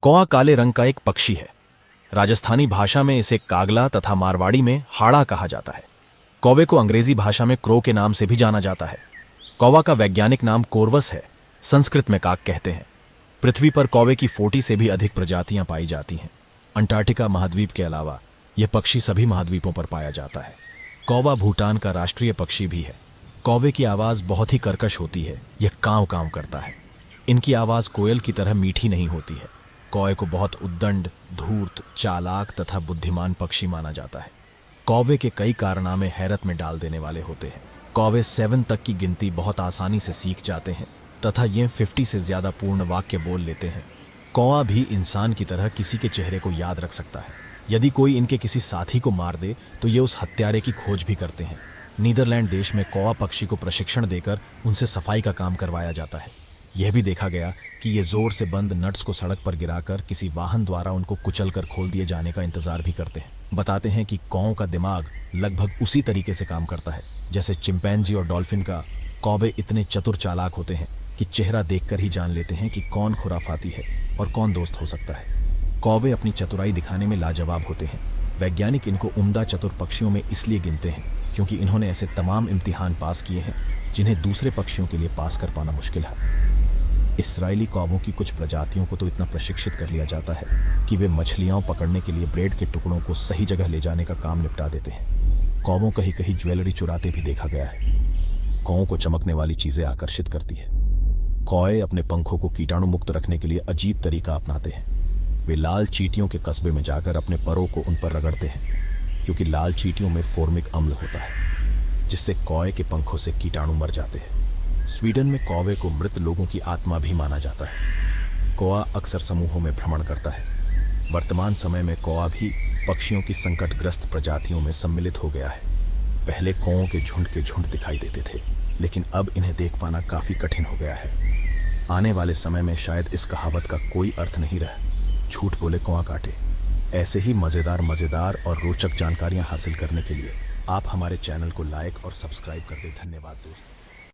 कौआ काले रंग का एक पक्षी है। राजस्थानी भाषा में इसे कागला तथा मारवाड़ी में हाड़ा कहा जाता है। कौवे को अंग्रेजी भाषा में क्रो के नाम से भी जाना जाता है। कौवा का वैज्ञानिक नाम कोरवस है, संस्कृत में काक कहते हैं। पृथ्वी पर कौवे की 40 से भी अधिक प्रजातियां पाई जाती हैं। अंटार्कटिका महाद्वीप के अलावा यह पक्षी सभी महाद्वीपों पर पाया जाता है। कौवा भूटान का राष्ट्रीय पक्षी भी है। कौवे की आवाज बहुत ही कर्कश होती है, यह कांव कांव करता है। इनकी आवाज कोयल की तरह मीठी नहीं होती है। कौवे को बहुत उद्दंड, धूर्त, चालाक तथा बुद्धिमान पक्षी माना जाता है। कौवे के कई कारनामे हैरत में डाल देने वाले होते हैं। कौवे 7 तक की गिनती बहुत आसानी से सीख जाते हैं तथा ये 50 से ज्यादा पूर्ण वाक्य बोल लेते हैं। कौवा भी इंसान की तरह किसी के चेहरे को याद रख सकता है। यदि कोई इनके किसी साथी को मार दे तो ये उस हत्यारे की खोज भी करते हैं। नीदरलैंड देश में कौवा पक्षी को प्रशिक्षण देकर उनसे सफाई का काम करवाया जाता है। यह भी देखा गया कि ये जोर से बंद नट्स को सड़क पर गिराकर किसी वाहन द्वारा उनको कुचलकर खोल दिए जाने का इंतजार भी करते हैं। बताते हैं कि कौओं का दिमाग लगभग उसी तरीके से काम करता है जैसे चिंपैंजी और डॉल्फिन का। कौवे इतने चतुर चालाक होते हैं कि चेहरा देखकर ही जान लेते हैं कि कौन खुराफाती है और कौन दोस्त हो सकता है। कौवे अपनी चतुराई दिखाने में लाजवाब होते हैं। वैज्ञानिक इनको उम्दा चतुर पक्षियों में इसलिए गिनते हैं क्योंकि इन्होंने ऐसे तमाम इम्तिहान पास किए हैं जिन्हें दूसरे पक्षियों के लिए पास कर पाना मुश्किल है। इस्राएली कौवों की कुछ प्रजातियों को तो इतना प्रशिक्षित कर लिया जाता है कि वे मछलियां पकड़ने के लिए ब्रेड के टुकड़ों को सही जगह ले जाने का काम निपटा देते हैं। कौवों कहीं कहीं ज्वेलरी चुराते भी देखा गया है। कौवों को चमकने वाली चीजें आकर्षित करती है। कौवे अपने पंखों को कीटाणु मुक्त रखने के लिए अजीब तरीका अपनाते हैं। वे लाल चींटियों के कस्बे में जाकर अपने परों को उन पर रगड़ते हैं क्योंकि लाल चींटियों में फॉर्मिक अम्ल होता है जिससे कौवे के पंखों से कीटाणु मर जाते हैं। स्वीडन में कौवे को मृत लोगों की आत्मा भी माना जाता है। कौवा अक्सर समूहों में भ्रमण करता है। वर्तमान समय में कौवा भी पक्षियों की संकटग्रस्त प्रजातियों में सम्मिलित हो गया है। पहले कौवों के झुंड दिखाई देते थे, लेकिन अब इन्हें देख पाना काफी कठिन हो गया है। आने वाले समय में शायद इस कहावत का कोई अर्थ नहीं रहा, झूठ बोले कौवा काटे। ऐसे ही मजेदार और रोचक जानकारियां हासिल करने के लिए आप हमारे चैनल को लाइक और सब्सक्राइब कर दें। धन्यवाद दोस्तों।